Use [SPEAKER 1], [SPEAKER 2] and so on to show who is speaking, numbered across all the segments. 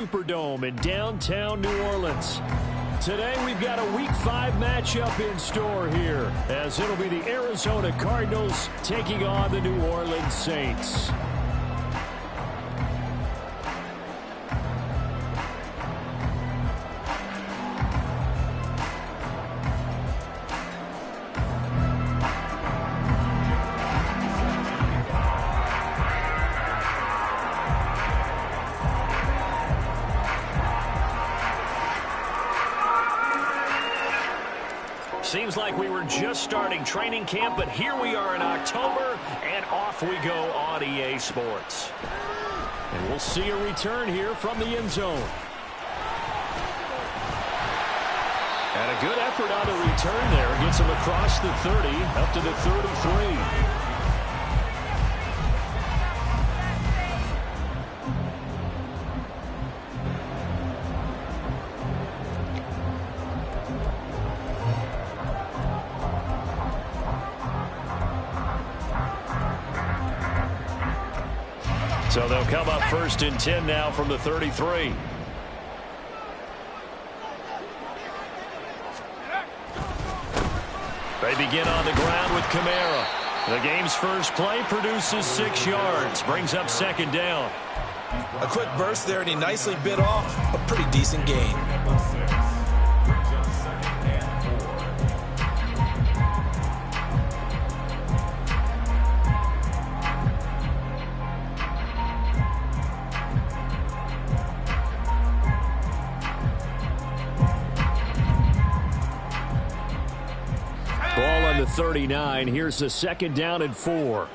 [SPEAKER 1] Superdome in downtown New Orleans. Today we've got a Week 5 matchup in store here, as it'll be the Arizona Cardinals taking on the New Orleans Saints. Seems like we were just starting training camp, but here we are in October, and off we go on EA Sports. And we'll see a return here from the end zone. And a good effort on the return there. Gets him across the 30, up to the 33. So they'll come up 1st and 10 now from the 33. They begin on the ground with Kamara. The game's first play produces 6 yards, brings up 2nd down.
[SPEAKER 2] A quick burst there, and he nicely bit off a pretty decent gain.
[SPEAKER 1] Ball on the 39. Here's the 2nd down and 4.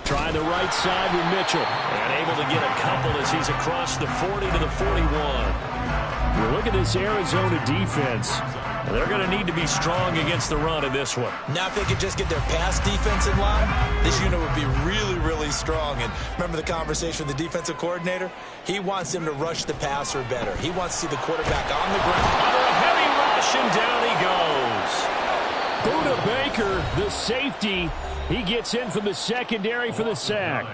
[SPEAKER 1] Trying the right side with Mitchell. And able to get a couple as he's across the 40 to the 41. You look at this Arizona defense. They're going to need to be strong against the run in this one.
[SPEAKER 2] Now if they could just get their pass defense in line, this unit would be really, really strong. And remember the conversation with the defensive coordinator? He wants them to rush the passer better. He wants to see the quarterback on the ground.
[SPEAKER 1] Under a heavy rush, and down he goes. Buda Baker, the safety, he gets in from the secondary for the sack.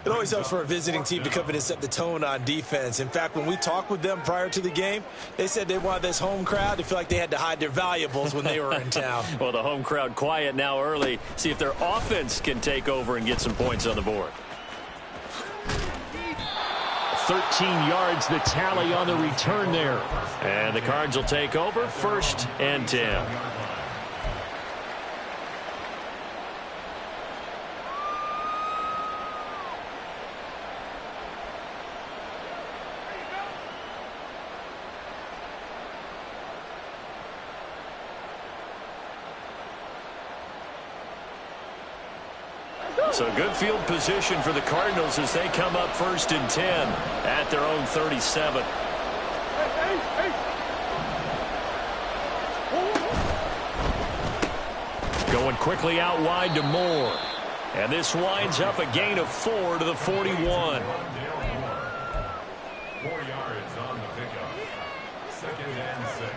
[SPEAKER 2] It always helps for a visiting team to come in and set the tone on defense. In fact, when we talked with them prior to the game, they said they wanted this home crowd to feel like they had to hide their valuables when they were in town.
[SPEAKER 1] Well, the home crowd quiet now early. See if their offense can take over and get some points on the board. 13 yards, the tally on the return there. And the Cards will take over 1st and 10. So good field position for the Cardinals as they come up 1st and 10 at their own 37. Going quickly out wide to Moore. And this winds up a gain of 4 to the 41.
[SPEAKER 3] 4 yards on the pickup. 2nd and 6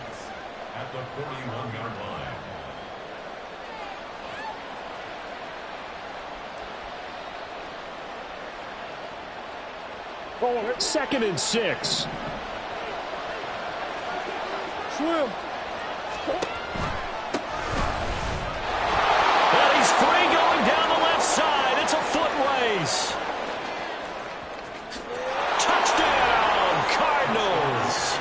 [SPEAKER 3] at the 41-yard line.
[SPEAKER 1] 2nd and 6.
[SPEAKER 4] Swim.
[SPEAKER 1] And he's free going down the left side. It's a foot race. Touchdown, Cardinals.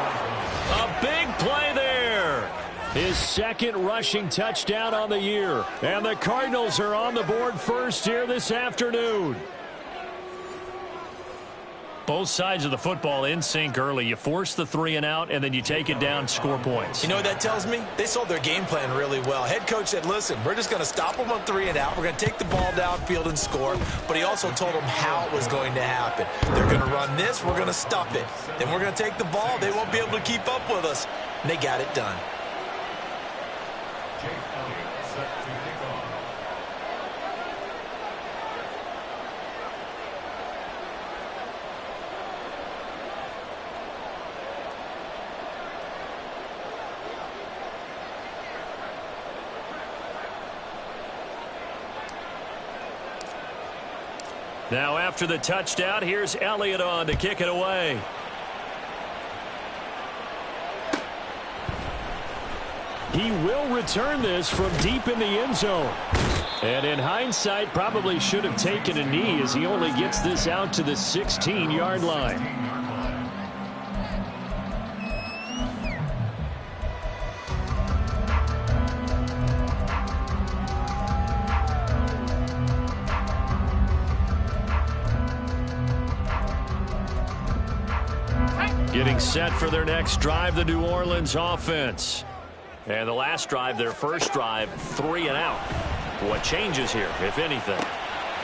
[SPEAKER 1] A big play there. His 2nd rushing touchdown on the year. And the Cardinals are on the board first here this afternoon. Both sides of the football in sync early. You force the 3 and out, and then you take it down, score points.
[SPEAKER 2] You know what that tells me? They sold their game plan really well. Head coach said, listen, we're just going to stop them on 3 and out. We're going to take the ball downfield and score. But he also told them how it was going to happen. They're going to run this. We're going to stuff it. Then we're going to take the ball. They won't be able to keep up with us. And they got it done.
[SPEAKER 1] Now after the touchdown, here's Elliott on to kick it away. He will return this from deep in the end zone. And in hindsight, probably should have taken a knee as he only gets this out to the 16-yard line. Getting set for their next drive, the New Orleans offense. And the last drive, their first drive, 3 and out. What changes here, if anything?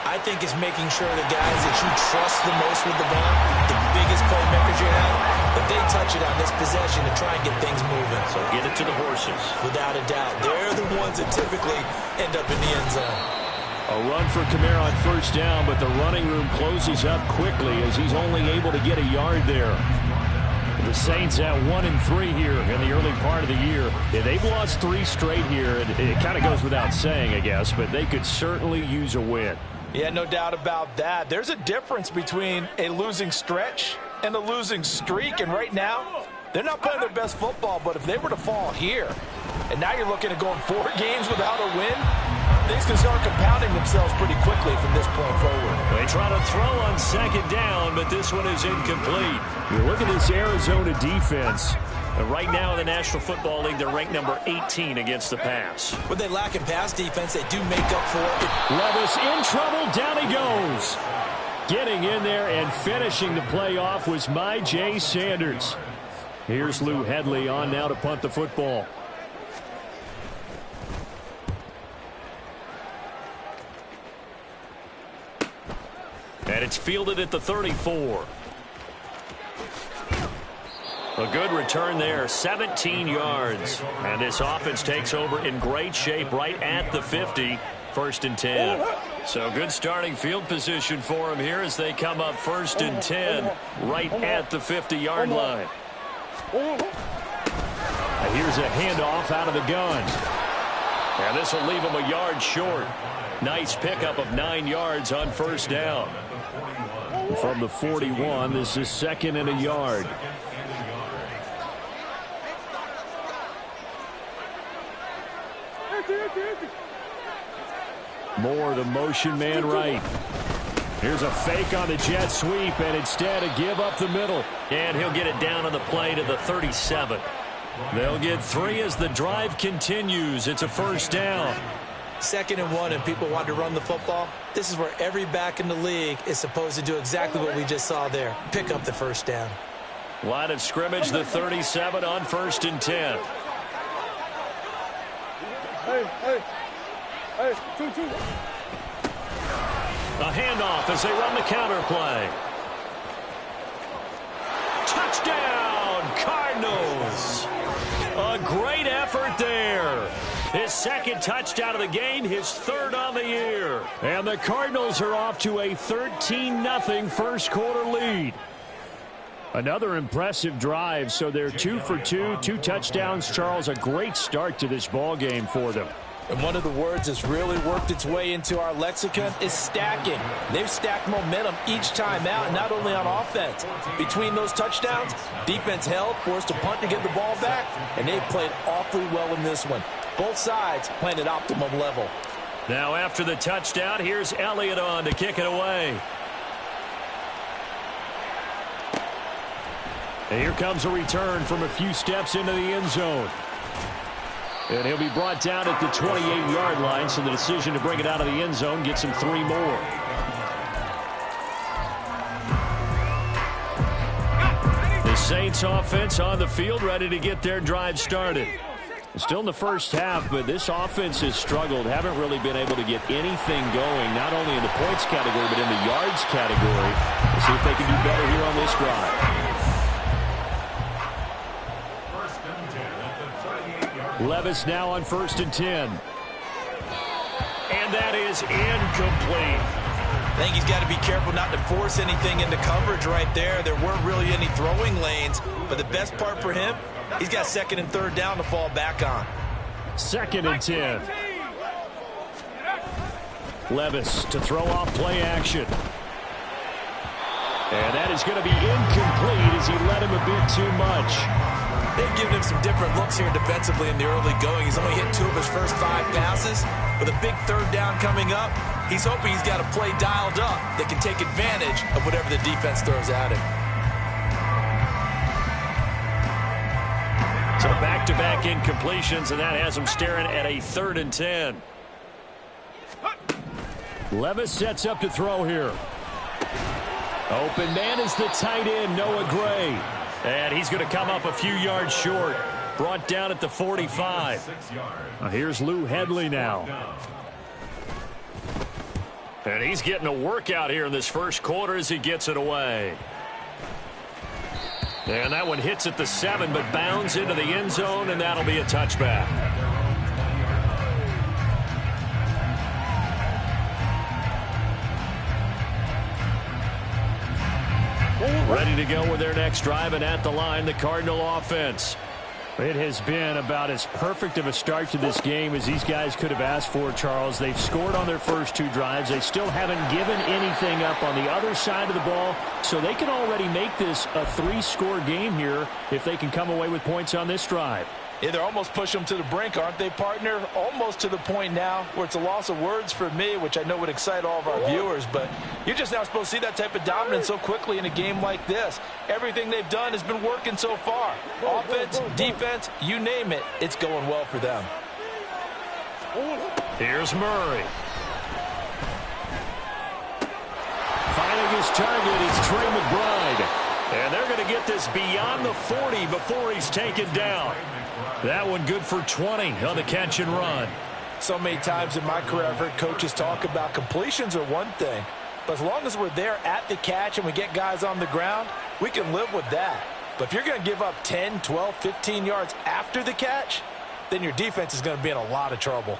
[SPEAKER 2] I think it's making sure the guys that you trust the most with the ball, the biggest playmakers you have, that they touch it on this possession to try and get things moving.
[SPEAKER 1] So get it to the horses.
[SPEAKER 2] Without a doubt. They're the ones that typically end up in the end zone.
[SPEAKER 1] A run for Kamara on first down, but the running room closes up quickly as he's only able to get a yard there. The Saints at 1-3 here in the early part of the year. Yeah, they've lost 3 straight here. It kind of goes without saying, I guess, but they could certainly use a win.
[SPEAKER 2] Yeah, no doubt about that. There's a difference between a losing stretch and a losing streak, and right now, they're not playing their best football, but if they were to fall here, and now you're looking at going 4 games without a win, things can start compounding themselves pretty quickly from this point forward.
[SPEAKER 1] They try to throw on second down, but this one is incomplete. You look at this Arizona defense. Right now in the National Football League, they're ranked number 18 against the pass.
[SPEAKER 2] When they lack in pass defense, they do make up for it.
[SPEAKER 1] Levis in trouble. Down he goes. Getting in there and finishing the play off was J. Sanders. Here's Lou Hedley on now to punt the football. And it's fielded at the 34. A good return there, 17 yards. And this offense takes over in great shape right at the 50, 1st and 10. So good starting field position for them here as they come up 1st and 10 right at the 50-yard line. And here's a handoff out of the gun. And this will leave them a yard short. Nice pickup of 9 yards on first down. From the 41, this is 2nd and a yard. Moore, the motion man right. Here's a fake on the jet sweep, and instead a give up the middle. And he'll get it down on the play to the 37. They'll get 3 as the drive continues. It's a first down.
[SPEAKER 2] 2nd and 1, and people want to run the football. This is where every back in the league is supposed to do exactly what we just saw there. Pick up the first down.
[SPEAKER 1] Line of scrimmage, the 37 on 1st and 10. A handoff as they run the counter play. Touchdown, Cardinals. A great effort there. His 2nd touchdown of the game, his 3rd on the year. And the Cardinals are off to a 13-0 first quarter lead. Another impressive drive, so they're 2 for 2, 2 touchdowns. Charles, a great start to this ball game for them.
[SPEAKER 2] And one of the words that's really worked its way into our lexicon is stacking. They've stacked momentum each time out, not only on offense. Between those touchdowns, defense held, forced a punt to get the ball back, and they've played awfully well in this one. Both sides playing at optimum level.
[SPEAKER 1] Now after the touchdown, here's Elliott on to kick it away. And here comes a return from a few steps into the end zone. And he'll be brought down at the 28-yard line, so the decision to bring it out of the end zone gets him 3 more. The Saints offense on the field, ready to get their drive started. Still in the first half, but this offense has struggled. Haven't really been able to get anything going, not only in the points category, but in the yards category. We'll see if they can do better here on this drive. Levis now on 1st and 10. And that is incomplete.
[SPEAKER 2] I think he's got to be careful not to force anything into coverage right there. There weren't really any throwing lanes, but the best part for him, he's got 2nd and 3rd down to fall back on.
[SPEAKER 1] 2nd and 10. Levis to throw off play action. And that is going to be incomplete as he led him a bit too much.
[SPEAKER 2] They've given him some different looks here defensively in the early going. He's only hit 2 of his first 5 passes. With a big third down coming up, he's hoping he's got a play dialed up that can take advantage of whatever the defense throws at him.
[SPEAKER 1] So back-to-back incompletions, and that has him staring at a 3rd and 10. Levis sets up to throw here. Open man is the tight end, Noah Gray. And he's going to come up a few yards short. Brought down at the 45. Here's Lou Hedley now. And he's getting a workout here in this first quarter as he gets it away. And that one hits at the 7, but bounds into the end zone, and that'll be a touchback. Ready to go with their next drive, and at the line, the Cardinal offense. It has been about as perfect of a start to this game as these guys could have asked for, Charles. They've scored on their first 2 drives. They still haven't given anything up on the other side of the ball, so they can already make this a 3-score game here if they can come away with points on this drive.
[SPEAKER 2] Yeah, they're almost pushing them to the brink, aren't they, partner? Almost to the point now where it's a loss of words for me, which I know would excite all of our viewers, but you're just not supposed to see that type of dominance so quickly in a game like this. Everything they've done has been working so far. Offense, defense, you name it, it's going well for them.
[SPEAKER 1] Here's Murray. Finding his target is Trey McBride. And they're going to get this beyond the 40 before he's taken down. That one good for 20 on the catch and run.
[SPEAKER 2] So many times in my career I've heard coaches talk about completions are one thing, but as long as we're there at the catch and we get guys on the ground, we can live with that. But if you're going to give up 10, 12, 15 yards after the catch, then your defense is going to be in a lot of trouble.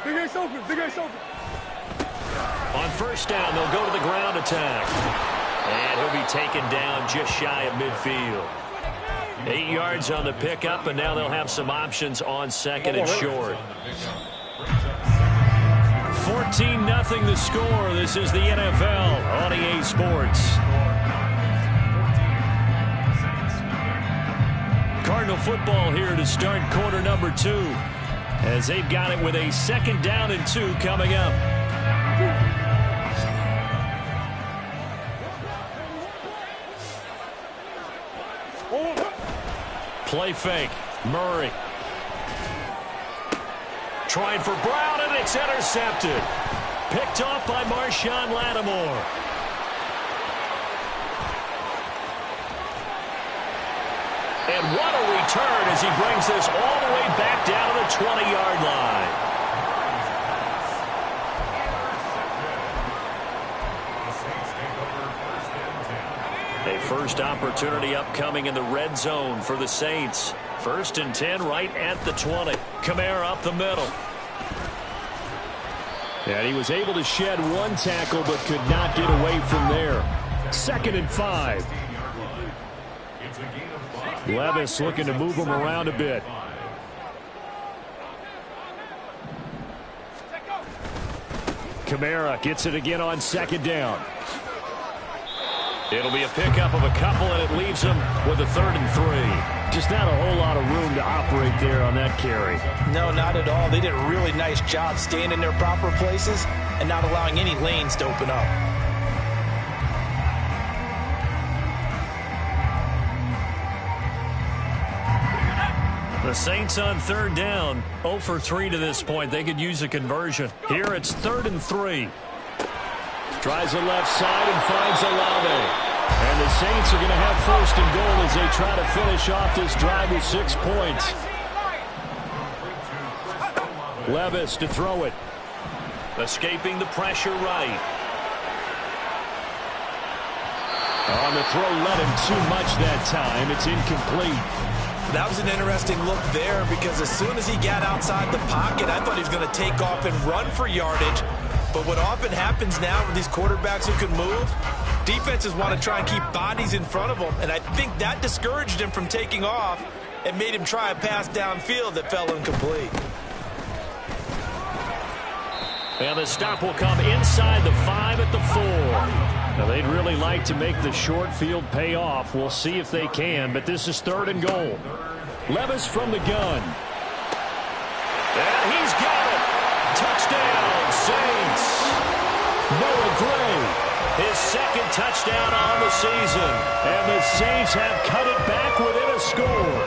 [SPEAKER 4] Big Ace open, Big Ace open.
[SPEAKER 1] On first down, they'll go to the ground attack. And he'll be taken down just shy of midfield. 8 yards on the pickup, and now they'll have some options on 2nd and short. 14-0 the score. This is the NFL on EA Sports. Cardinal football here to start quarter number 2. As they've got it with a 2nd down and 2 coming up. Play fake. Murray. Trying for Brown, and it's intercepted. Picked off by Marshawn Lattimore. And what a return as he brings this all the way back down to the 20-yard line. A first opportunity upcoming in the red zone for the Saints. 1st and 10 right at the 20. Kamara up the middle. And he was able to shed 1 tackle but could not get away from there. 2nd and 5. Levis looking to move him around a bit. Kamara gets it again on 2nd down. It'll be a pickup of a couple, and it leaves him with a 3rd and 3. Just not a whole lot of room to operate there on that carry.
[SPEAKER 2] No, not at all. They did a really nice job staying in their proper places and not allowing any lanes to open up.
[SPEAKER 1] The Saints on 3rd down, 0 for 3 to this point. They could use a conversion. Here it's 3rd and 3. Tries the left side and finds Olave. And the Saints are going to have 1st and goal as they try to finish off this drive with 6 points. Levis to throw it. Escaping the pressure right. On the throw, let him too much that time. It's incomplete.
[SPEAKER 2] That was an interesting look there because as soon as he got outside the pocket, I thought he was going to take off and run for yardage. But what often happens now with these quarterbacks who can move, defenses want to try and keep bodies in front of them, and I think that discouraged him from taking off and made him try a pass downfield that fell incomplete.
[SPEAKER 1] And the stop will come inside the 5 at the 4. Now, they'd really like to make the short field pay off. We'll see if they can, but this is 3rd and goal. Levis from the gun. And he's got it. Touchdown, Saints. Noah Gray, his 2nd touchdown on the season. And the Saints have cut it back within a score.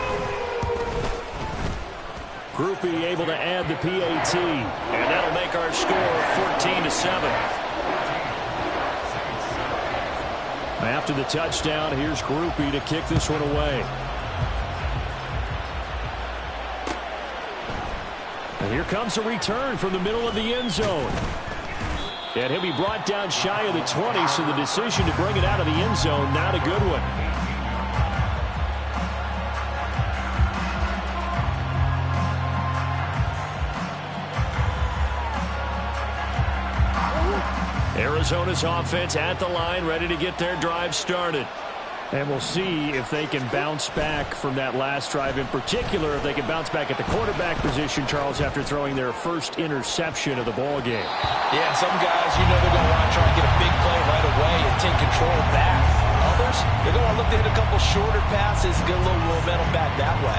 [SPEAKER 1] Groupie able to add the PAT. And that'll make our score 14-7. After the touchdown, here's Groupie to kick this one away. And here comes a return from the middle of the end zone. And he'll be brought down shy of the 20, so the decision to bring it out of the end zone, not a good one. Arizona's offense at the line, ready to get their drive started. And we'll see if they can bounce back from that last drive. In particular, if they can bounce back at the quarterback position, Charles, after throwing their first interception of the ball game.
[SPEAKER 2] Yeah, some guys, you know, they're going to want to try and get a big play right away and take control back. Others, they're going to look to hit a couple shorter passes and get a little momentum back that way.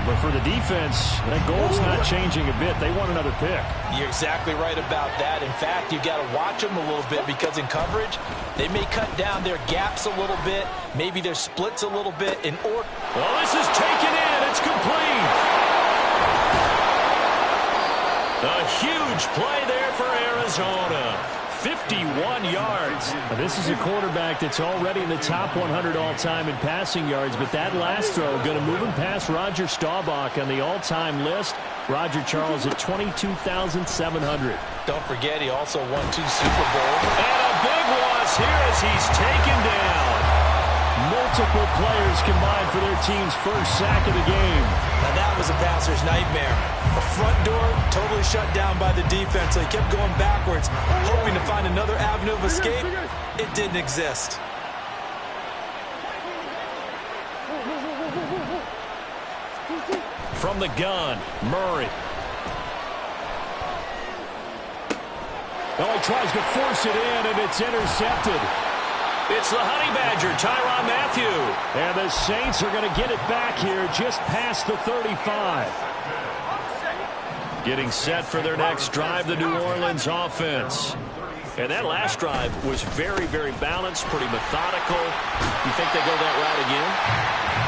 [SPEAKER 1] But for the defense, that goal's not changing a bit. They want another pick.
[SPEAKER 2] You're exactly right about that. In fact, you've got to watch them a little bit because in coverage, they may cut down their gaps a little bit, maybe their splits a little bit.
[SPEAKER 1] Well, this is taken in. It's complete. A huge play there for Arizona. 51 yards. Now, this is a quarterback that's already in the top 100 all-time in passing yards, but that last throw going to move him past Roger Staubach on the all-time list. Roger Charles at 22,700.
[SPEAKER 2] Don't forget, he also won 2 Super Bowls.
[SPEAKER 1] And a big loss here as he's taken down. Multiple players combined for their team's first sack of the game.
[SPEAKER 2] Now that was a passer's nightmare. The front door totally shut down by the defense. They kept going backwards, hoping to find another avenue of escape. It didn't exist.
[SPEAKER 1] From the gun, Murray. Oh, he tries to force it in, and it's intercepted. It's the Honey Badger, Tyrann Mathieu. And the Saints are going to get it back here just past the 35. Getting set for their next drive, the New Orleans offense. And that last drive was very, very balanced, pretty methodical. You think they go that route again?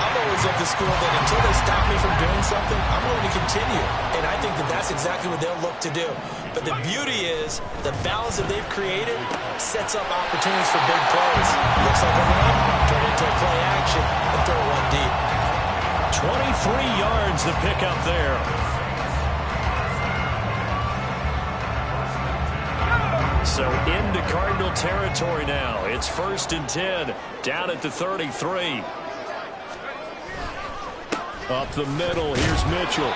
[SPEAKER 2] I'm always of the school that until they stop me from doing something, I'm going to continue. And I think that that's exactly what they'll look to do. But the beauty is the balance that they've created sets up opportunities for big plays. Looks like a run, turn into a play action, and throw one deep.
[SPEAKER 1] 23 yards the pickup there. So into Cardinal territory now. It's 1st and 10, down at the 33. Up the middle, here's Mitchell.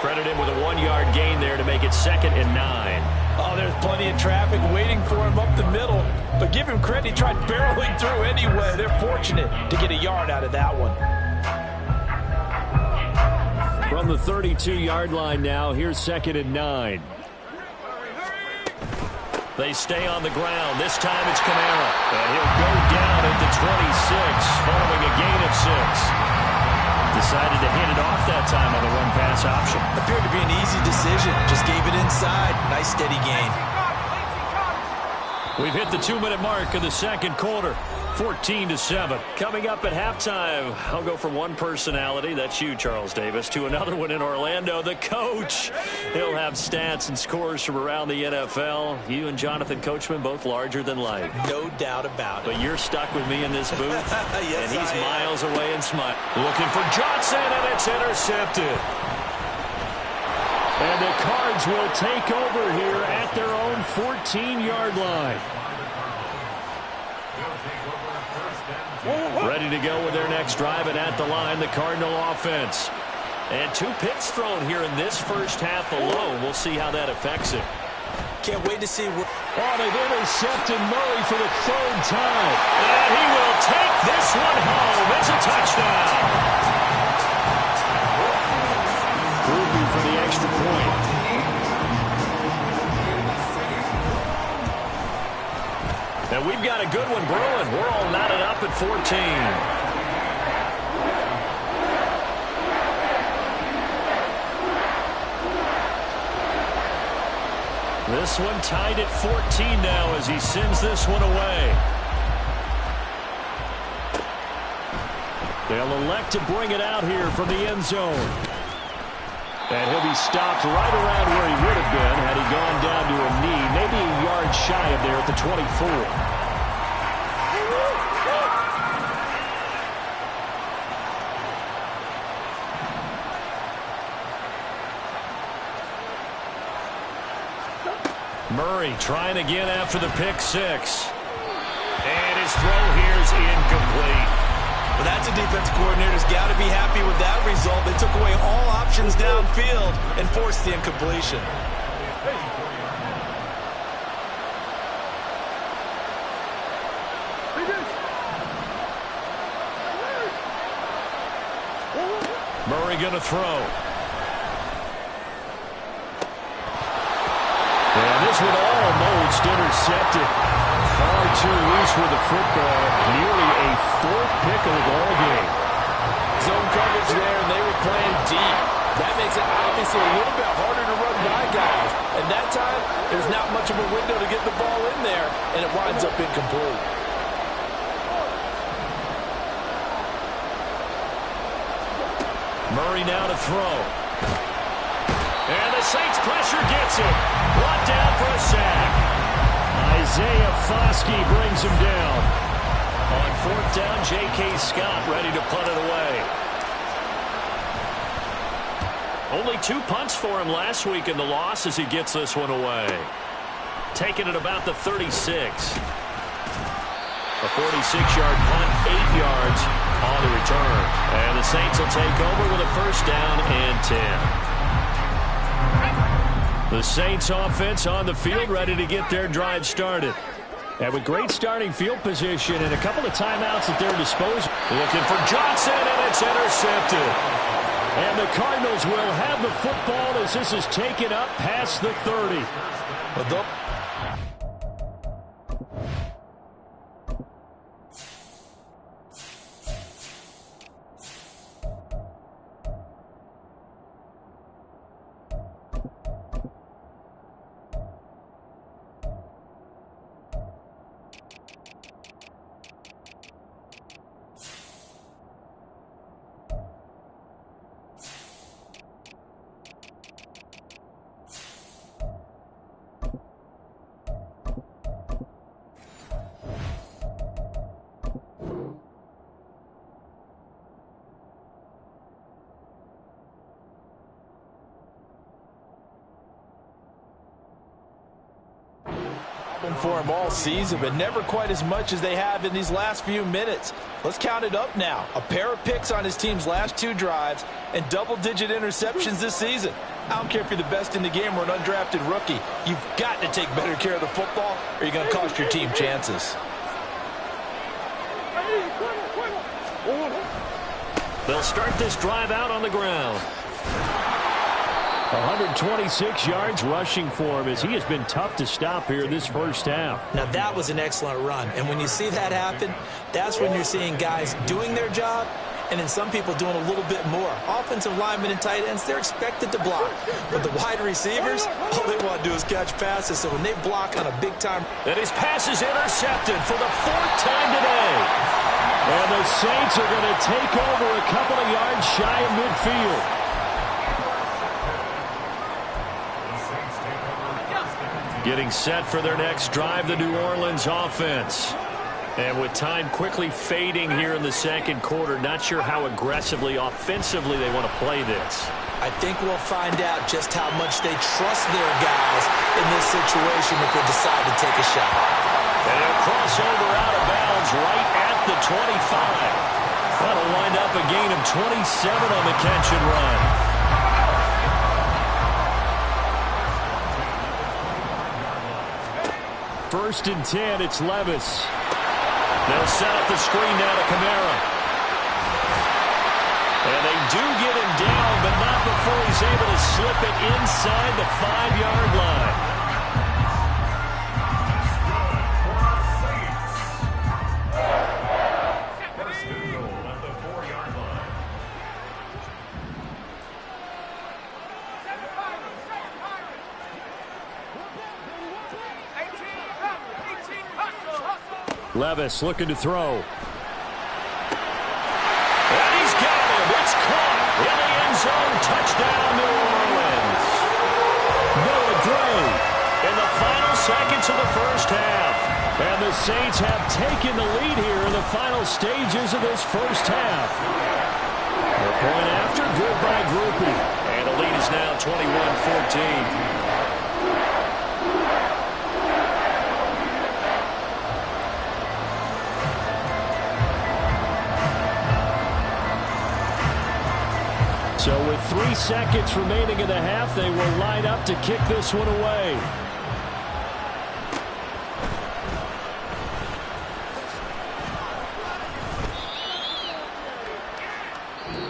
[SPEAKER 1] Credit him with a 1-yard gain there to make it 2nd and 9.
[SPEAKER 2] Oh, there's plenty of traffic waiting for him up the middle. But give him credit, he tried barreling through anyway. They're fortunate to get a yard out of that one.
[SPEAKER 1] From the 32-yard line now, here's 2nd and 9. They stay on the ground. This time it's Kamara. And he'll go down at the 26 following a gain of 6. Decided to hand it off that time on the run-pass option.
[SPEAKER 2] Appeared to be an easy decision. Just gave it inside. Nice steady gain.
[SPEAKER 1] We've hit the 2-minute mark of the second quarter. 14-7. Coming up at halftime, I'll go from one personality, that's you, Charles Davis, to another one in Orlando, the coach. He'll have stats and scores from around the NFL. You and Jonathan Coachman, both larger than life.
[SPEAKER 2] No doubt about it.
[SPEAKER 1] But you're stuck with me in this booth.
[SPEAKER 2] Yes,
[SPEAKER 1] and he's miles away and smile. Looking for Johnson, and it's intercepted. And the Cards will take over here at their own 14-yard line. Ready to go with their next drive, and at the line, the Cardinal offense. And 2 picks thrown here in this first half alone. We'll see how that affects it.
[SPEAKER 2] Can't wait to see what...
[SPEAKER 1] Oh, they've intercepted Murray for the third time. And he will take this one home. It's a touchdown. Groovy for the extra point. And we've got a good one brewing. We're all knotted up at 14. This one tied at 14 now as he sends this one away. They'll elect to bring it out here from the end zone. And he'll be stopped right around where he would have been had he gone down to a knee, maybe a yard shy of there at the 24. Murray trying again after the pick six. And his throw here is incomplete.
[SPEAKER 2] Well, that's a defense coordinator's got to be happy with that result. They took away all options downfield and forced the incompletion.
[SPEAKER 1] Murray going to throw. And this one almost intercepted. Far too loose with the football. Nearly a fourth pick of the ball game.
[SPEAKER 4] Zone coverage there, and they were playing deep. That makes it obviously a little bit harder to run by guys. And that time, there's not much of a window to get the ball in there, and it winds up incomplete.
[SPEAKER 1] Murray now to throw. And the Saints pressure gets him. Brought down for a sack. Isaiah Foskey brings him down. On fourth down, J.K. Scott ready to punt it away. Only 2 punts for him last week in the loss as he gets this one away. Taking it about the 36. A 46-yard punt, 8 yards on the return. And the Saints will take over with a first down and 10. The Saints offense on the field ready to get their drive started. And with great starting field position and a couple of timeouts at their disposal. Looking for Johnson, and it's intercepted. And the Cardinals will have the football as this is taken up past the 30.
[SPEAKER 4] For him all season, but never quite as much as they have in these last few minutes. Let's count it up now. A pair of picks on his team's last 2 drives and double-digit interceptions this season. I don't care if you're the best in the game or an undrafted rookie. You've got to take better care of the football or you're going to cost your team chances.
[SPEAKER 1] They'll start this drive out on the ground. 126 yards rushing for him as he has been tough to stop here this first half.
[SPEAKER 2] Now, that was an excellent run. And when you see that happen, that's when you're seeing guys doing their job and then some people doing a little bit more. Offensive linemen and tight ends, they're expected to block. But the wide receivers, all they want to do is catch passes. So when they block on a big time.
[SPEAKER 1] And his pass is intercepted for the 4th time today. And the Saints are going to take over a couple of yards shy of midfield. Getting set for their next drive, the New Orleans offense. And with time quickly fading here in the second quarter, not sure how aggressively, offensively they want to play this.
[SPEAKER 2] I think we'll find out just how much they trust their guys in this situation if they decide to take a shot.
[SPEAKER 1] And he'll cross over out of bounds right at the 25. That'll wind up a gain of 27 on the catch and run. 1st and 10. It's Levis. They'll set up the screen now to Kamara. And they do get him down, but not before he's able to slip it inside the 5-yard line.
[SPEAKER 3] First and goal at the 4-yard line.
[SPEAKER 1] Levis looking to throw. And he's got him. It's caught in the end zone. Touchdown, New Orleans. Noah Gray in the final seconds of the first half. And the Saints have taken the lead here in the final stages of this first half. The point after, good by Groupie. And the lead is now 21-14. So with 3 seconds remaining in the half, they will line up to kick this one away.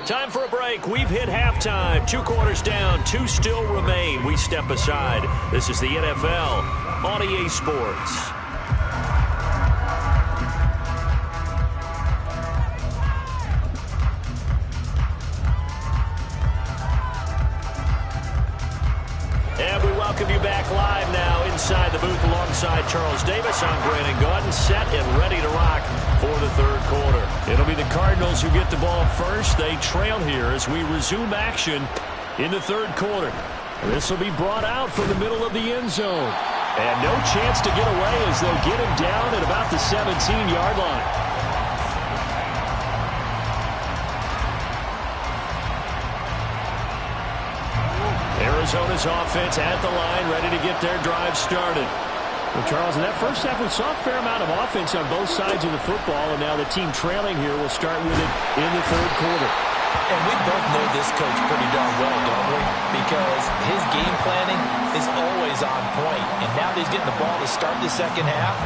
[SPEAKER 1] Time for a break. We've hit halftime. 2 quarters down, 2 still remain. We step aside. This is the NFL on EA Sports. And we welcome you back live now inside the booth alongside Charles Davis. I'm Brandon Gaudin, set and ready to rock for the 3rd quarter. It'll be the Cardinals who get the ball first. They trail here as we resume action in the 3rd quarter. This will be brought out from the middle of the end zone. And no chance to get away as they'll get him down at about the 17-yard line. Arizona's offense at the line, ready to get their drive started. Well, Charles, in that first half, we saw a fair amount of offense on both sides of the football, and now the team trailing here will start with it in the 3rd quarter.
[SPEAKER 4] And we both know this coach pretty darn well, don't we? Because his game planning is always on point. And now that he's getting the ball to start the 2nd half,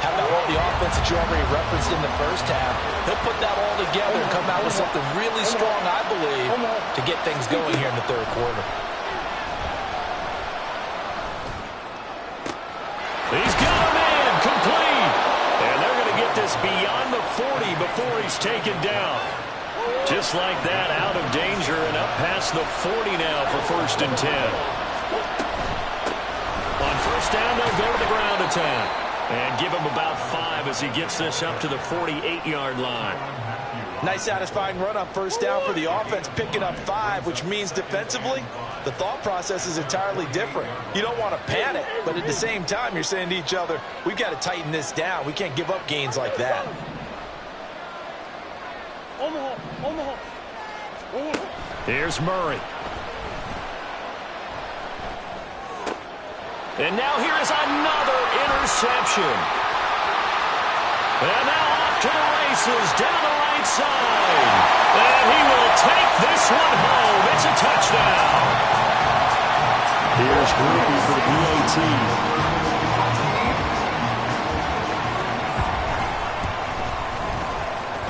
[SPEAKER 4] how about all the offense that you already referenced in the first half? He'll put that all together and come out with something really strong, I believe, to get things going here in the 3rd quarter.
[SPEAKER 1] He's got a man complete. And they're going to get this beyond the 40 before he's taken down. Just like that, out of danger and up past the 40 now for 1st and 10. On 1st down, they'll go to the ground attack. And give him about 5 as he gets this up to the 48-yard line.
[SPEAKER 4] Nice satisfying run on 1st down for the offense, picking up 5, which means defensively, the thought process is entirely different. You don't want to panic, but at the same time, you're saying to each other, we've got to tighten this down. We can't give up gains like that.
[SPEAKER 1] Here's Murray. And now here is another interception. And now off to the races down the right side. And he will take this one home. It's a touchdown. Here's Groupie for the PAT.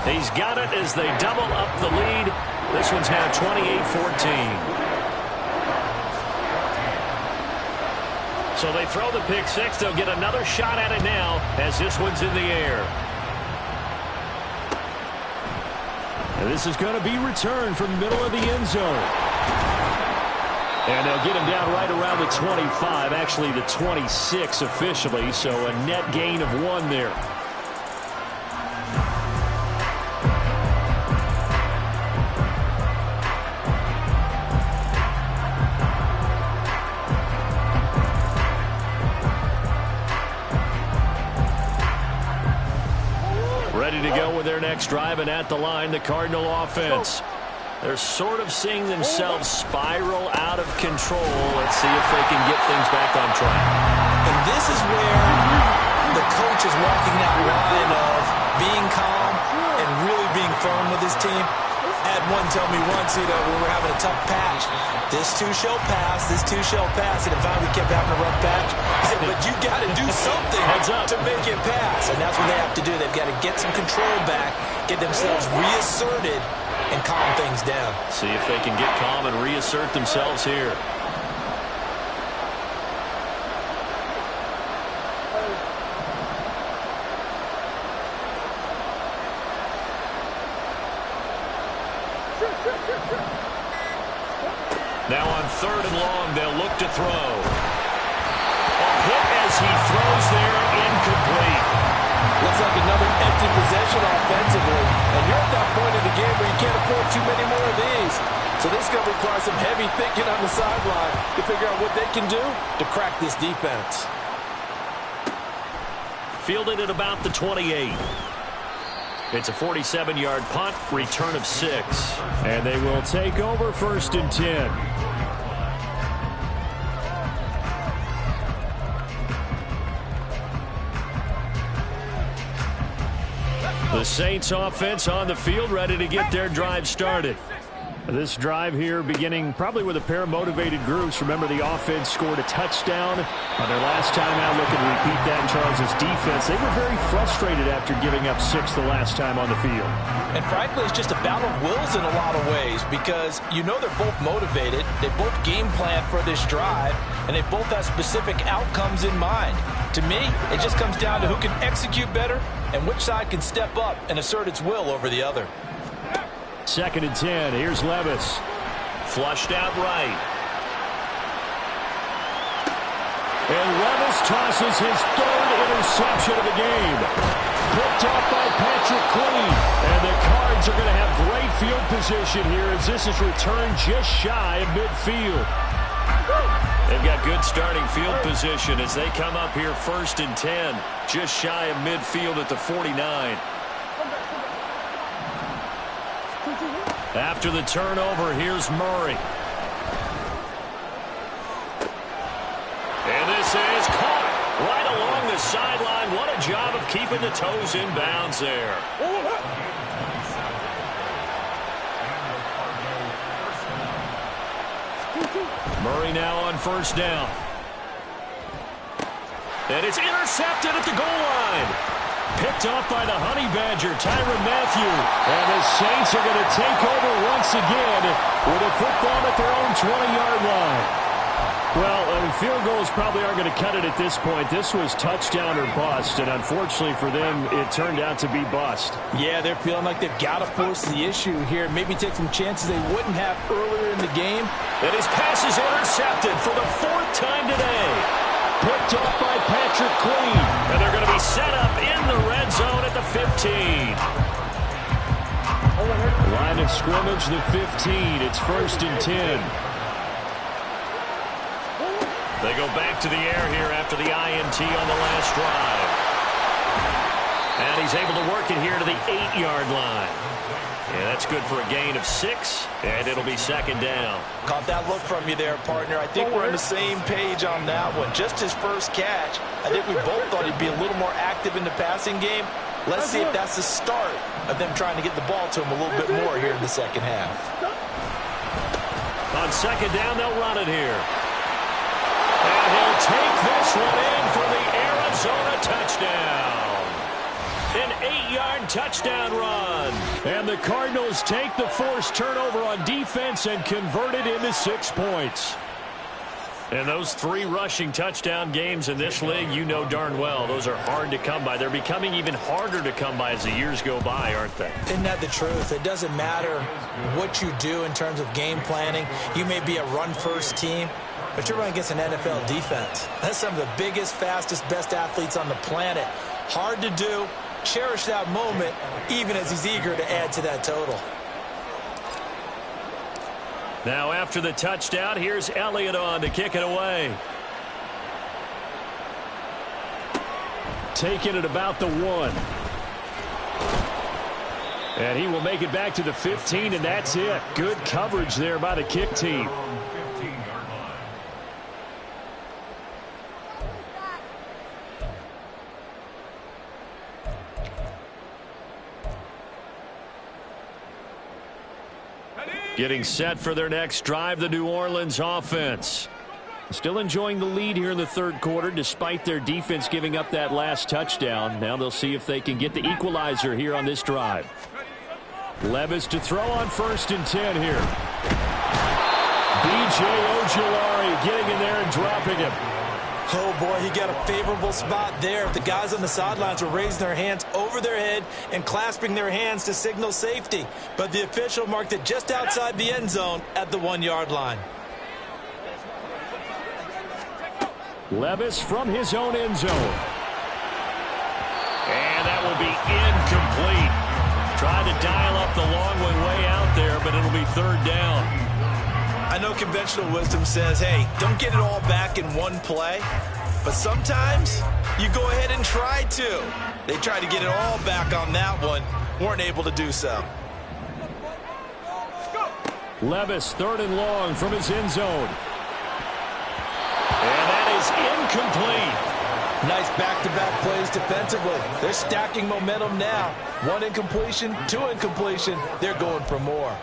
[SPEAKER 1] He's got it as they double up the lead. This one's now 28-14. So they throw the pick 6. They'll get another shot at it now as this one's in the air. And this is going to be returned from the middle of the end zone. And they'll get him down right around the 25, actually the 26 officially, so a net gain of 1 there. Ready to go with their next drive, and at the line, the Cardinal offense. They're sort of seeing themselves spiral out of control. Let's see if they can get things back on track.
[SPEAKER 4] And this is where the coach is walking that line of being calm and really being firm with his team.
[SPEAKER 2] I had one tell me once, when we were having a tough patch, this too shall pass, this too shall pass, and finally we kept having a rough patch. He said, but you got to do something to make it pass, and that's what they have to do. They've got to get some control back, get themselves reasserted, and calm things down.
[SPEAKER 1] See if they can get calm and reassert themselves here. Now on 3rd and long, they'll look to throw. A hit as he throws there, incomplete.
[SPEAKER 4] Looks like another empty possession offensively. And you're at that point in the game where you can't afford too many more of these. So this is going to require some heavy thinking on the sideline to figure out what they can do to crack this defense.
[SPEAKER 1] Fielded at about the 28. It's a 47-yard punt, return of 6. And they will take over 1st and 10. The Saints offense on the field, ready to get their drive started. This drive here beginning probably with a pair of motivated groups. Remember, the offense scored a touchdown on their last time out. Looking to repeat that in Charles' defense. They were very frustrated after giving up 6 the last time on the field.
[SPEAKER 4] And frankly, it's just a battle of wills in a lot of ways because you know they're both motivated. They both game plan for this drive, and they both have specific outcomes in mind. To me, it just comes down to who can execute better and which side can step up and assert its will over the other.
[SPEAKER 1] 2nd and 10. Here's Levis. Flushed out right. And Levis tosses his 3rd interception of the game. Picked up by Patrick Queen. And the Cards are going to have great field position here as this is returned just shy of midfield. They've got good starting field position as they come up here 1st and 10. Just shy of midfield at the 49. After the turnover, here's Murray. And this is caught right along the sideline. What a job of keeping the toes in bounds there. Murray now on 1st down. And it's intercepted at the goal line. Picked off by the Honey Badger, Tyrann Mathieu. And the Saints are going to take over once again with a football at their own 20-yard line. Well, field goals probably aren't going to cut it at this point. This was touchdown or bust, and unfortunately for them, it turned out to be bust.
[SPEAKER 4] Yeah, they're feeling like they've got to force the issue here. Maybe take some chances they wouldn't have earlier in the game.
[SPEAKER 1] And his pass is intercepted for the 4th time today. Picked up by Patrick Queen. And they're going to be set up in the red zone at the 15. Line of scrimmage, the 15. It's 1st and 10. They go back to the air here after the INT on the last drive. And he's able to work it here to the 8-yard line. Yeah, that's good for a gain of 6, and it'll be 2nd down.
[SPEAKER 4] Caught that look from you there, partner. I think we're on the same page on that one. Just his first catch. I think we both thought he'd be a little more active in the passing game. Let's see if that's the start of them trying to get the ball to him a little bit more here in the second half.
[SPEAKER 1] On 2nd down, they'll run it here. And he'll take this one in for the Arizona touchdown. An 8-yard touchdown run. And the Cardinals take the forced turnover on defense and convert it into 6 points. And those 3 rushing touchdown games in this league, you know darn well, those are hard to come by. They're becoming even harder to come by as the years go by, aren't they?
[SPEAKER 2] Isn't that the truth? It doesn't matter what you do in terms of game planning. You may be a run-first team, but you're running against an NFL defense. That's some of the biggest, fastest, best athletes on the planet. Hard to do. Cherish that moment, even as he's eager to add to that total.
[SPEAKER 1] Now after the touchdown, here's Elliott on to kick it away. Taking it about the 1. And he will make it back to the 15, and that's it. Good coverage there by the kick team. Getting set for their next drive, the New Orleans offense. Still enjoying the lead here in the third quarter despite their defense giving up that last touchdown. Now they'll see if they can get the equalizer here on this drive. Levis to throw on 1st and 10 here. B.J. Ojulari getting in there and dropping him.
[SPEAKER 2] Oh, boy, he got a favorable spot there. The guys on the sidelines were raising their hands over their head and clasping their hands to signal safety. But the official marked it just outside the end zone at the 1-yard line.
[SPEAKER 1] Levis from his own end zone. And that will be incomplete. Tried to dial up the long one way out there, but it'll be 3rd down.
[SPEAKER 2] I know conventional wisdom says, hey, don't get it all back in one play. But sometimes you go ahead and try to. They tried to get it all back on that one. Weren't able to do so.
[SPEAKER 1] Levis, 3rd and long from his end zone. And that is incomplete.
[SPEAKER 4] Nice back-to-back plays defensively. They're stacking momentum now. 1 incompletion, 2 incompletion. They're going for more.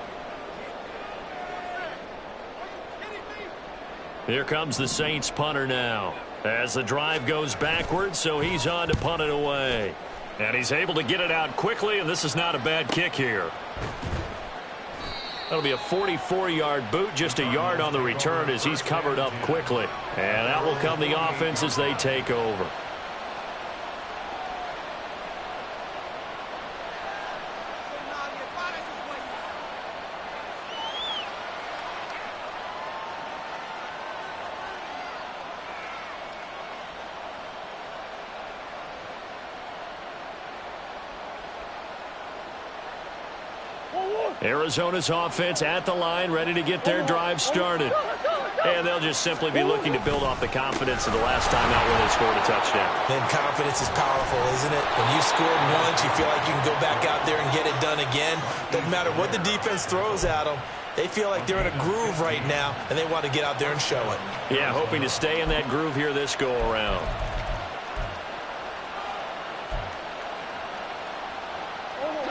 [SPEAKER 1] Here comes the Saints punter now. As the drive goes backwards, so he's on to punt it away. And he's able to get it out quickly, and this is not a bad kick here. That'll be a 44-yard boot, just a yard on the return as he's covered up quickly. And that will come the offense as they take over. Arizona's offense at the line, ready to get their drive started. And they'll just simply be looking to build off the confidence of the last time out when they scored a touchdown.
[SPEAKER 2] And confidence is powerful, isn't it? When you scored once, you feel like you can go back out there and get it done again. Doesn't matter what the defense throws at them. They feel like they're in a groove right now, and they want to get out there and show it.
[SPEAKER 1] Yeah, hoping to stay in that groove here this go-around.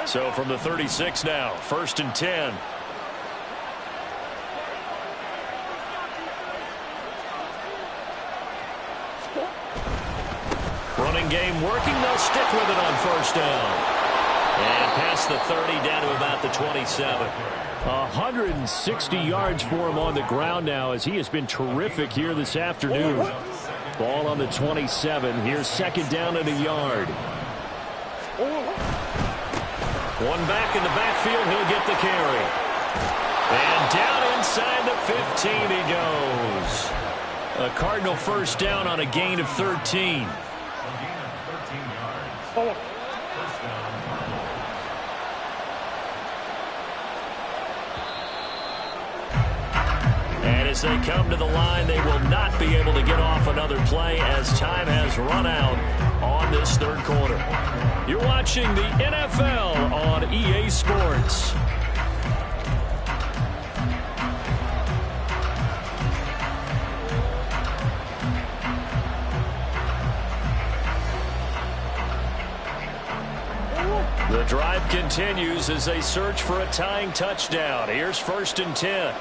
[SPEAKER 1] So from the 36 now, 1st and 10. Running game working. They'll stick with it on 1st down. And past the 30 down to about the 27. 160 yards for him on the ground now as he has been terrific here this afternoon. Ball on the 27. Here's 2nd down and a yard. One back in the backfield. He'll get the carry. And down inside the 15 he goes. A Cardinal 1st down on a gain of 13. And as they come to the line, they will not be able to get off another play as time has run out on this 3rd quarter. You're watching the NFL on EA Sports. The drive continues as they search for a tying touchdown. Here's 1st and 10.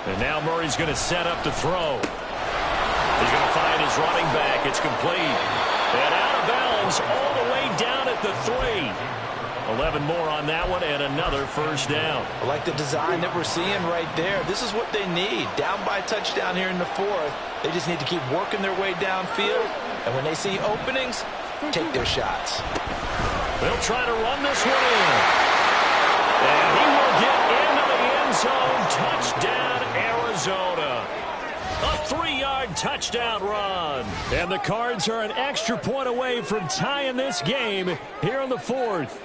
[SPEAKER 1] And now Murray's going to set up to throw. He's going to find his running back. It's complete. And out of bounds all the way down at the 3. 11 more on that one and another 1st down.
[SPEAKER 4] I like the design that we're seeing right there. This is what they need. Down by a touchdown here in the 4th. They just need to keep working their way downfield. And when they see openings, take their shots.
[SPEAKER 1] They'll try to run this one in. And he will get into the end zone. Touchdown, Arizona. A 3-yard touchdown run. And the Cards are an extra point away from tying this game here in the 4th.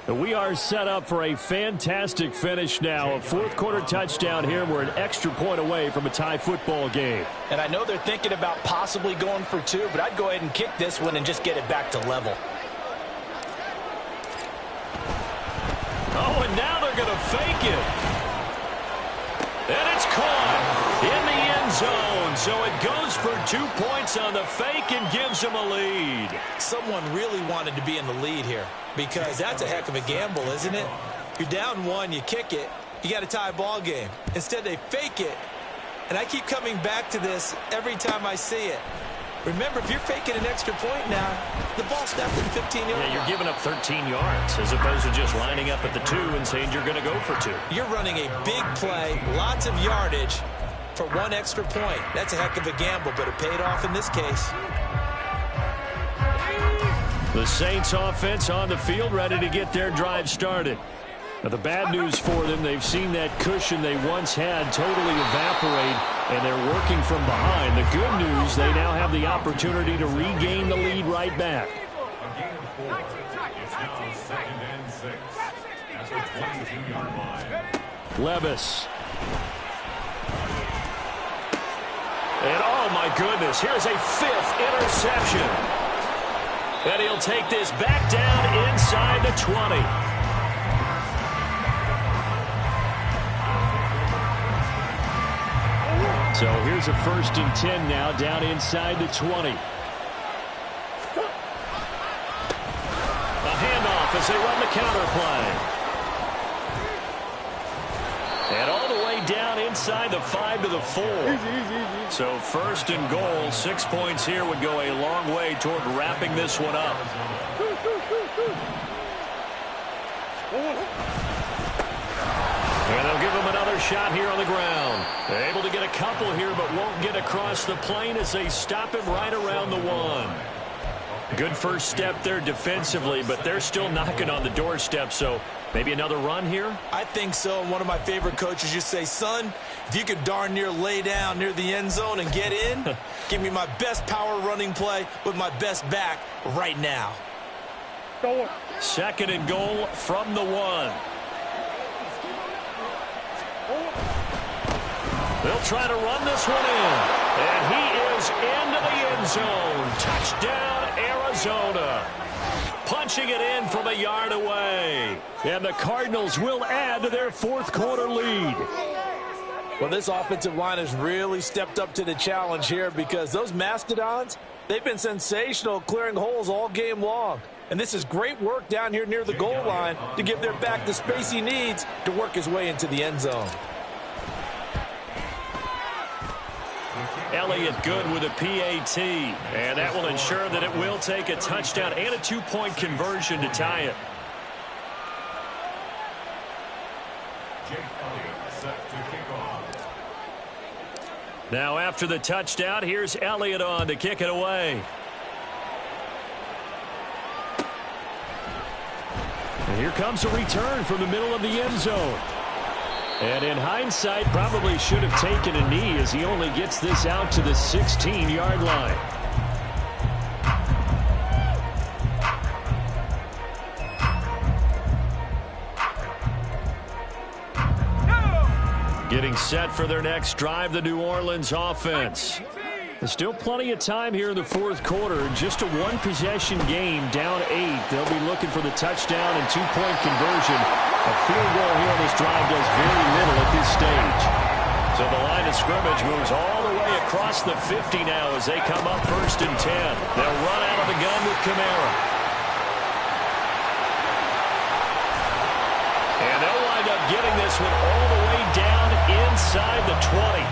[SPEAKER 1] We are set up for a fantastic finish now. A 4th quarter touchdown here. We're an extra point away from a tie football game.
[SPEAKER 4] And I know they're thinking about possibly going for 2, but I'd go ahead and kick this one and just get it back to level.
[SPEAKER 1] Oh, and now they're going to fake it. And it's caught in the end zone. So it goes for 2 points on the fake and gives them a lead.
[SPEAKER 2] Someone really wanted to be in the lead here because that's a heck of a gamble, isn't it? You're down 1, you kick it, you got a tie ball game. Instead, they fake it. And I keep coming back to this every time I see it. Remember, if you're faking an extra point now, the ball's snapped in 15 yards.
[SPEAKER 1] Yeah, you're giving up 13 yards as opposed to just lining up at the 2 and saying you're going to go for 2.
[SPEAKER 2] You're running a big play, lots of yardage for 1 extra point. That's a heck of a gamble, but it paid off in this case.
[SPEAKER 1] The Saints offense on the field, ready to get their drive started. Now, the bad news for them, they've seen that cushion they once had totally evaporate, and they're working from behind. The good news, they now have the opportunity to regain the lead right back.
[SPEAKER 3] A gain of 4. It's now 2nd and 6 at the 22-yard line.
[SPEAKER 1] Levis. And oh my goodness, here's a 5th interception. And he'll take this back down inside the 20. So here's a 1st and 10 now down inside the 20. A handoff as they run the counter play. And all the way down inside the 5 to the 4. So 1st and goal, 6 points here would go a long way toward wrapping this one up. And they'll give him another shot here on the ground. They're able to get a couple here, but won't get across the plane as they stop him right around the 1. Good first step there defensively, but they're still knocking on the doorstep, so maybe another run here?
[SPEAKER 2] I think so. One of my favorite coaches used to say, son, if you could darn near lay down near the end zone and get in, give me my best power running play with my best back right now.
[SPEAKER 1] 2nd and goal from the 1. They'll try to run this one in. And he is into the end zone. Touchdown, Arizona. Punching it in from a yard away. And the Cardinals will add to their 4th quarter lead.
[SPEAKER 4] Well, this offensive line has really stepped up to the challenge here because those Mastodons, they've been sensational clearing holes all game long. And this is great work down here near the goal line to give their back the space he needs to work his way into the end zone.
[SPEAKER 1] Elliott good with a PAT, and that will ensure that it will take a touchdown and a 2-point conversion to tie it.
[SPEAKER 3] Jake Elliott set to kick off.
[SPEAKER 1] Now after the touchdown, here's Elliott on to kick it away. And here comes a return from the middle of the end zone. And in hindsight, probably should have taken a knee as he only gets this out to the 16-yard line. Getting set for their next drive, the New Orleans offense. There's still plenty of time here in the 4th quarter. Just a 1-possession game, down 8. They'll be looking for the touchdown and 2-point conversion. A field goal here on this drive does very little at this stage. So the line of scrimmage moves all the way across the 50 now as they come up 1st and 10. They'll run out of the gun with Kamara. And they'll wind up getting this one all the way down inside the 20.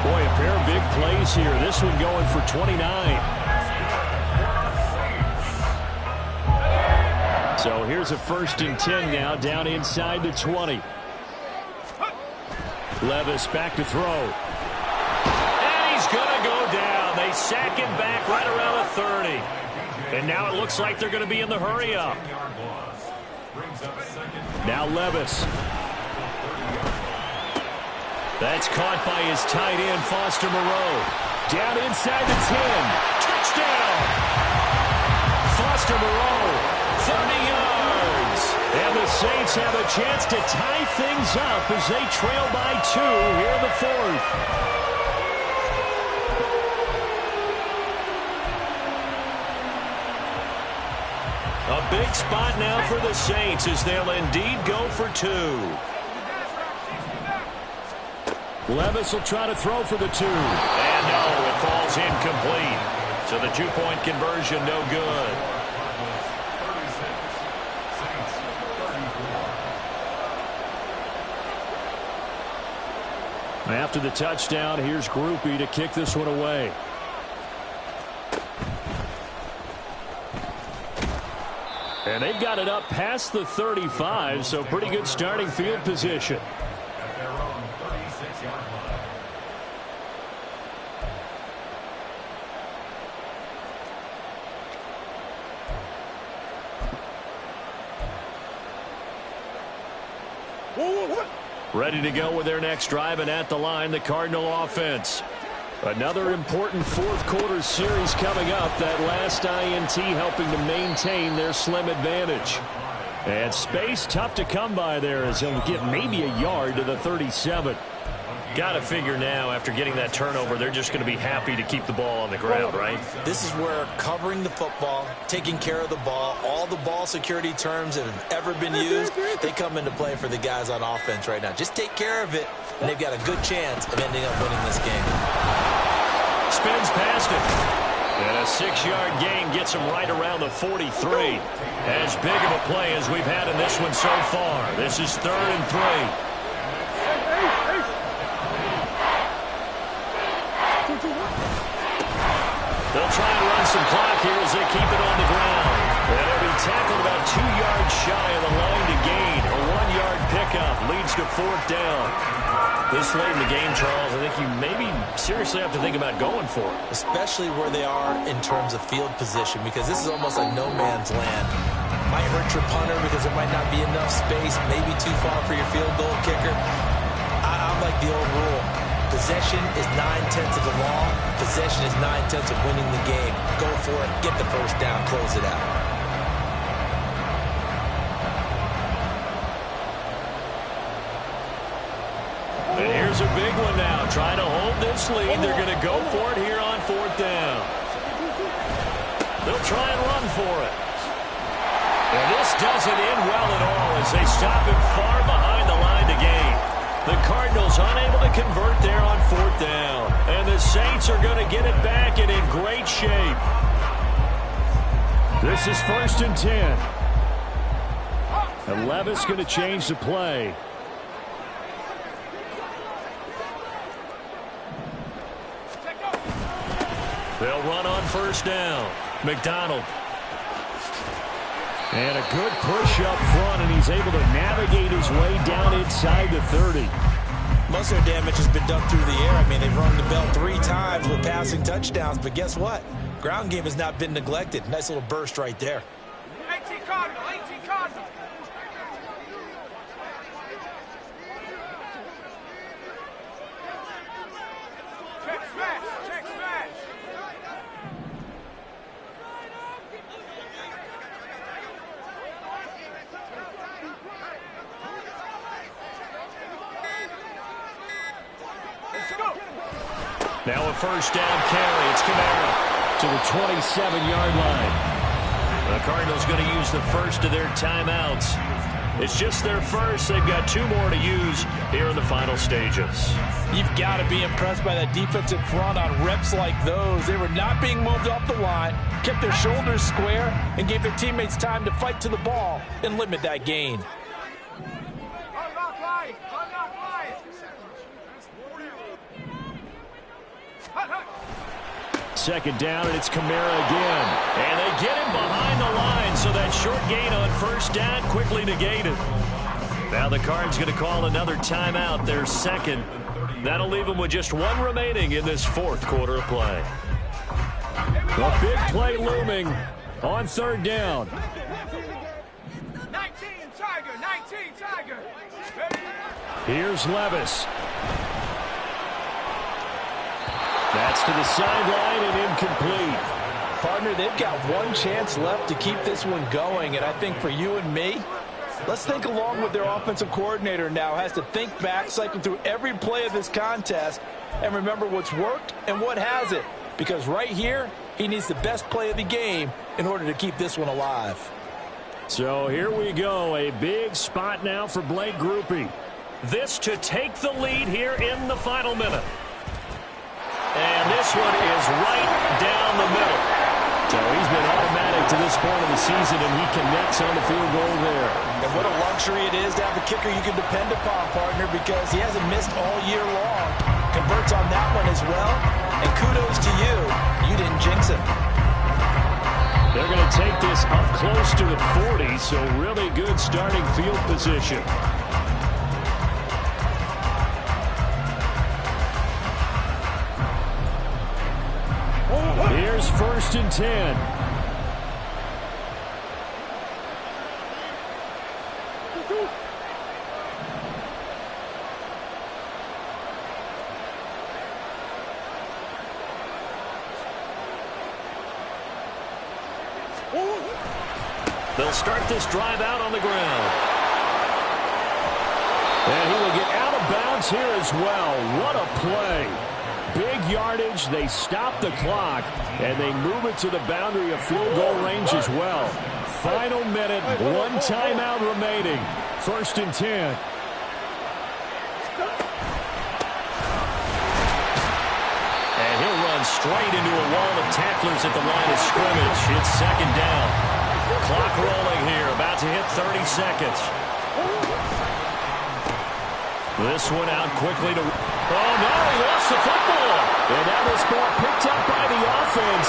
[SPEAKER 1] Boy, a pair of big plays here. This one going for 29. So here's a 1st and 10 now down inside the 20. Levis back to throw. And he's going to go down. They sack him back right around the 30. And now it looks like they're going to be in the hurry up. Now Levis. That's caught by his tight end, Foster Moreau. Down inside the 10. Touchdown! Foster Moreau, 30 yards. And the Saints have a chance to tie things up as they trail by 2 here in the 4th. A big spot now for the Saints as they'll indeed go for 2. Levis will try to throw for the 2.
[SPEAKER 5] And no, it falls incomplete. So the 2-point conversion, no good.
[SPEAKER 1] After the touchdown, here's Groupie to kick this one away. And they've got it up past the 35, so pretty good starting field position.
[SPEAKER 3] At their own 36-yard line.
[SPEAKER 1] Ready to go with their next drive, and at the line, the Cardinal offense. Another important fourth-quarter series coming up. That last INT helping to maintain their slim advantage. And space tough to come by there as he'll get maybe a yard to the 37.
[SPEAKER 5] Got to figure now, after getting that turnover, they're just going to be happy to keep the ball on the ground, right?
[SPEAKER 2] This is where covering the football, taking care of the ball, all the ball security terms that have ever been used, they come into play for the guys on offense right now. Just take care of it, and they've got a good chance of ending up winning this game.
[SPEAKER 1] Spins past it. And a 6-yard gain gets him right around the 43. As big of a play as we've had in this one so far. This is 3rd and 3. They'll try and run some clock here as they keep it on the ground. And they'll be tackled about 2 yards shy of the line to gain. A 1-yard pickup leads to 4th down. This late in the game, Charles, I think you maybe seriously have to think about going for it.
[SPEAKER 2] Especially where they are in terms of field position, because this is almost like no man's land. Might hurt your punter because there might not be enough space, maybe too far for your field goal kicker. I like the old rule. Possession is 9/10 of the law. Possession is 9/10 of winning the game. Go for it, get the first down, close it out.
[SPEAKER 1] And here's a big one now. Trying to hold this lead. They're going to go for it here on 4th down. They'll try and run for it. And this doesn't end well at all as they stop him far behind the line to gain. The Cardinals unable to convert there on 4th down. And the Saints are going to get it back and in great shape. This is 1st and 10. And Levis going to change the play. They'll run on 1st down. McDonald. And a good push up front, and he's able to navigate his way down inside the 30.
[SPEAKER 2] Most of their damage has been done through the air. I mean, they've rung the bell 3 times with passing touchdowns, but guess what? Ground game has not been neglected. Nice little burst right there.
[SPEAKER 6] 18 Cardinal, 18 Cardinal. Check smash, check smash.
[SPEAKER 1] Now a 1st down carry. It's Kamara to the 27-yard line. The Cardinals going to use the first of their timeouts. It's just their first. They've got 2 more to use here in the final stages.
[SPEAKER 4] You've got to be impressed by that defensive front on reps like those. They were not being moved off the line, kept their shoulders square, and gave their teammates time to fight to the ball and limit that gain.
[SPEAKER 1] Second down, and it's Kamara again. And they get him behind the line, so that short gain on 1st down quickly negated. Now the Cards going to call another timeout, their second. That'll leave them with just 1 remaining in this 4th quarter of play. A big play looming on 3rd down.
[SPEAKER 6] 19 Tiger, 19 Tiger.
[SPEAKER 1] Here's Levis. That's to the sideline and incomplete.
[SPEAKER 4] Partner, they've got 1 chance left to keep this one going, and I think for you and me, let's think along with their offensive coordinator now. Has to think back, cycle through every play of this contest, and remember what's worked and what hasn't. Because right here, he needs the best play of the game in order to keep this one alive.
[SPEAKER 1] So here we go. A big spot now for Blake Groupie.
[SPEAKER 5] this to take the lead here in the final minute. And this one is right down the middle.
[SPEAKER 1] So he's been automatic to this point of the season, and he connects on the field goal there.
[SPEAKER 4] And what a luxury it is to have a kicker you can depend upon, partner, because he hasn't missed all year long. Converts on that one as well. And kudos to you. You didn't jinx him.
[SPEAKER 1] They're going to take this up close to the 40, so really good starting field position. Here's 1st and 10.
[SPEAKER 5] They'll start this drive out on the ground.
[SPEAKER 1] And he will get out of bounds here as well. What a play. Big yardage. They stop the clock, and they move it to the boundary of field goal range as well. Final minute, one timeout remaining. 1st and 10.
[SPEAKER 5] And he'll run straight into a wall of tacklers at the line of scrimmage. It's 2nd down. Clock rolling here, about to hit 30 seconds. This one out quickly to... Oh, no, he lost the football. And now this ball picked up by the offense.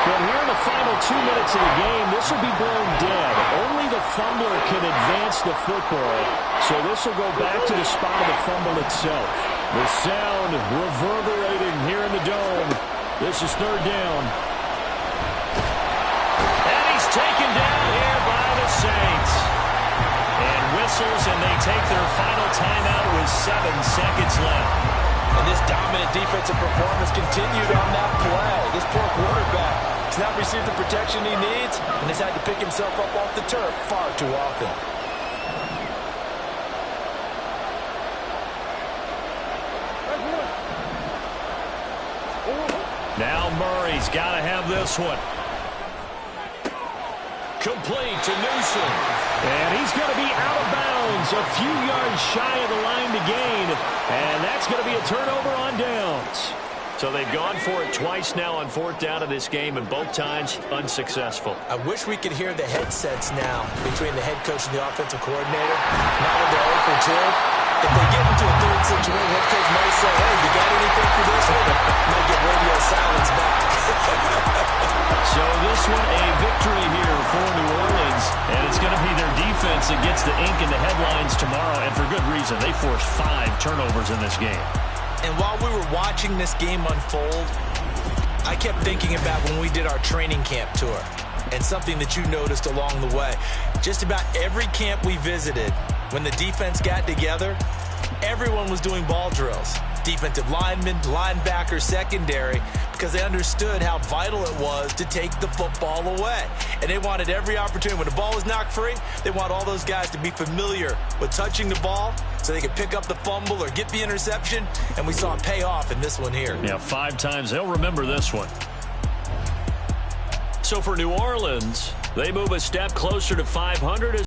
[SPEAKER 5] But here in the final 2 minutes of the game, this will be blown dead. Only the fumbler can advance the football. So this will go back to the spot of the fumble itself. The sound reverberating here in the dome. This is 3rd down. Taken down here by the Saints. And whistles, and they take their final timeout with 7 seconds left.
[SPEAKER 4] And this dominant defensive performance continued on that play. This poor quarterback has not received the protection he needs and has had to pick himself up off the turf far too often.
[SPEAKER 5] Now Murray's got to have this one. Complete to Newsom.
[SPEAKER 1] And he's going to be out of bounds, a few yards shy of the line to gain. And that's going to be a turnover on downs.
[SPEAKER 5] So they've gone for it twice now on 4th down of this game, and both times unsuccessful.
[SPEAKER 2] I wish we could hear the headsets now between the head coach and the offensive coordinator. Now that they're 0 for 2. If they get into a 3rd situation, head coach might say, hey, you got anything for this one? Might get radio silence back.
[SPEAKER 5] So this one a victory here for New Orleans, and it's going to be their defense that gets the ink in the headlines tomorrow, and for good reason. They forced 5 turnovers in this game.
[SPEAKER 2] And while we were watching this game unfold, I kept thinking about when we did our training camp tour and something that you noticed along the way. Just about every camp we visited, when the defense got together, everyone was doing ball drills. Defensive linemen, linebackers, secondary, because they understood how vital it was to take the football away. And they wanted every opportunity. When the ball was knocked free, they want all those guys to be familiar with touching the ball so they could pick up the fumble or get the interception. And we saw it pay off in this one here.
[SPEAKER 5] Yeah, 5 times. They'll remember this one. So for New Orleans, they move a step closer to 500.